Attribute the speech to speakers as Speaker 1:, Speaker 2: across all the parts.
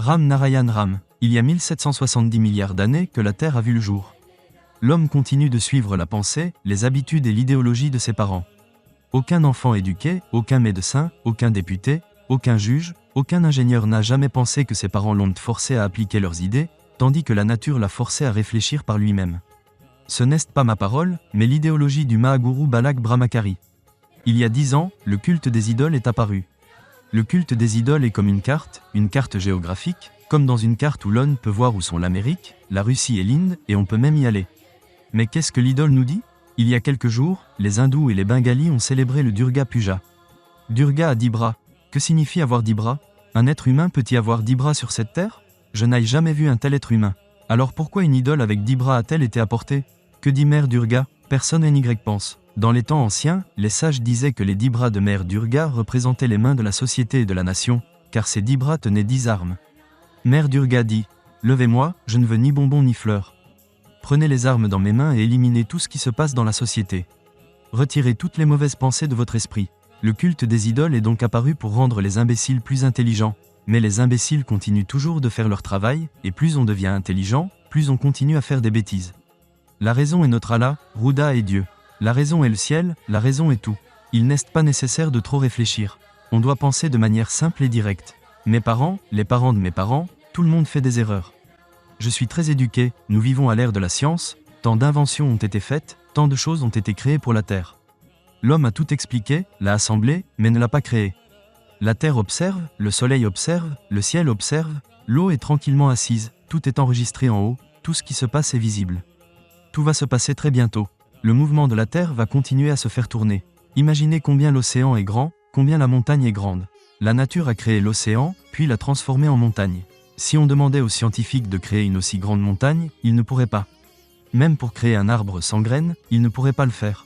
Speaker 1: Ram Narayan Ram, il y a 1770 milliards d'années que la Terre a vu le jour. L'homme continue de suivre la pensée, les habitudes et l'idéologie de ses parents. Aucun enfant éduqué, aucun médecin, aucun député, aucun juge, aucun ingénieur n'a jamais pensé que ses parents l'ont forcé à appliquer leurs idées, tandis que la nature l'a forcé à réfléchir par lui-même. Ce n'est pas ma parole, mais l'idéologie du Mahaguru Balak Brahmachari. Il y a 10 ans, le culte des idoles est apparu. Le culte des idoles est comme une carte géographique, comme dans une carte où l'on peut voir où sont l'Amérique, la Russie et l'Inde, et on peut même y aller. Mais qu'est-ce que l'idole nous dit? Il y a quelques jours, les hindous et les bengalis ont célébré le Durga Puja. Durga a 10 bras. Que signifie avoir 10 bras? Un être humain peut-il avoir 10 bras sur cette terre? Je n'ai jamais vu un tel être humain. Alors pourquoi une idole avec 10 bras a-t-elle été apportée? Que dit Mère Durga? Personne n'y pense. Dans les temps anciens, les sages disaient que les 10 bras de Mère Durga représentaient les mains de la société et de la nation, car ces 10 bras tenaient 10 armes. Mère Durga dit « Levez-moi, je ne veux ni bonbons ni fleurs. Prenez les armes dans mes mains et éliminez tout ce qui se passe dans la société. Retirez toutes les mauvaises pensées de votre esprit. » Le culte des idoles est donc apparu pour rendre les imbéciles plus intelligents, mais les imbéciles continuent toujours de faire leur travail, et plus on devient intelligent, plus on continue à faire des bêtises. La raison est notre Allah, Ruda est Dieu. La raison est le ciel, la raison est tout. Il n'est pas nécessaire de trop réfléchir. On doit penser de manière simple et directe. Mes parents, les parents de mes parents, tout le monde fait des erreurs. Je suis très éduqué, nous vivons à l'ère de la science, tant d'inventions ont été faites, tant de choses ont été créées pour la Terre. L'homme a tout expliqué, l'a assemblé, mais ne l'a pas créé. La Terre observe, le Soleil observe, le ciel observe, l'eau est tranquillement assise, tout est enregistré en haut, tout ce qui se passe est visible. Tout va se passer très bientôt. Le mouvement de la Terre va continuer à se faire tourner. Imaginez combien l'océan est grand, combien la montagne est grande. La nature a créé l'océan, puis l'a transformé en montagne. Si on demandait aux scientifiques de créer une aussi grande montagne, ils ne pourraient pas. Même pour créer un arbre sans graines, ils ne pourraient pas le faire.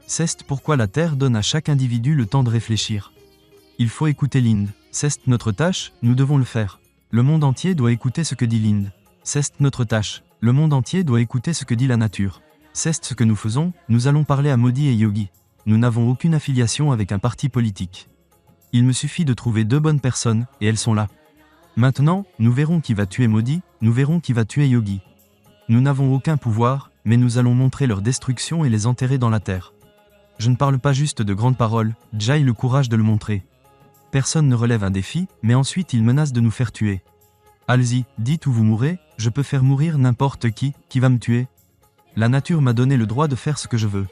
Speaker 1: C'est pourquoi la Terre donne à chaque individu le temps de réfléchir. Il faut écouter l'Inde. C'est notre tâche, nous devons le faire. Le monde entier doit écouter ce que dit l'Inde. C'est notre tâche. Le monde entier doit écouter ce que dit la nature. C'est ce que nous faisons, nous allons parler à Modi et Yogi. Nous n'avons aucune affiliation avec un parti politique. Il me suffit de trouver 2 bonnes personnes, et elles sont là. Maintenant, nous verrons qui va tuer Modi, nous verrons qui va tuer Yogi. Nous n'avons aucun pouvoir, mais nous allons montrer leur destruction et les enterrer dans la terre. Je ne parle pas juste de grandes paroles, j'ai le courage de le montrer. Personne ne relève un défi, mais ensuite il menace de nous faire tuer. Allez-y, dites où vous mourrez, je peux faire mourir n'importe qui va me tuer. La nature m'a donné le droit de faire ce que je veux.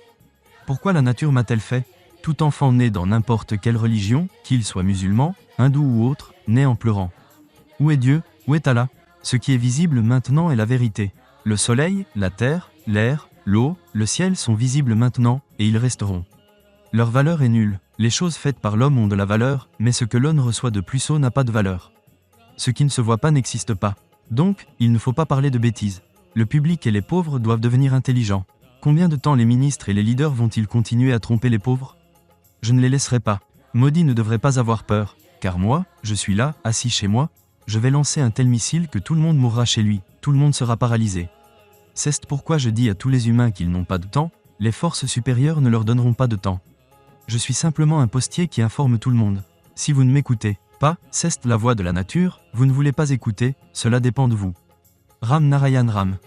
Speaker 1: Pourquoi la nature m'a-t-elle fait? Tout enfant né dans n'importe quelle religion, qu'il soit musulman, hindou ou autre, naît en pleurant. Où est Dieu? Où est Allah? Ce qui est visible maintenant est la vérité. Le soleil, la terre, l'air, l'eau, le ciel sont visibles maintenant, et ils resteront. Leur valeur est nulle. Les choses faites par l'homme ont de la valeur, mais ce que l'homme reçoit de plus haut n'a pas de valeur. Ce qui ne se voit pas n'existe pas. Donc, il ne faut pas parler de bêtises. Le public et les pauvres doivent devenir intelligents. Combien de temps les ministres et les leaders vont-ils continuer à tromper les pauvres? Je ne les laisserai pas. Modi ne devrait pas avoir peur, car moi, je suis là, assis chez moi, je vais lancer un tel missile que tout le monde mourra chez lui, tout le monde sera paralysé. C'est pourquoi je dis à tous les humains qu'ils n'ont pas de temps, les forces supérieures ne leur donneront pas de temps. Je suis simplement un postier qui informe tout le monde. Si vous ne m'écoutez pas, c'est la voix de la nature, vous ne voulez pas écouter, cela dépend de vous. Ram Narayan Ram.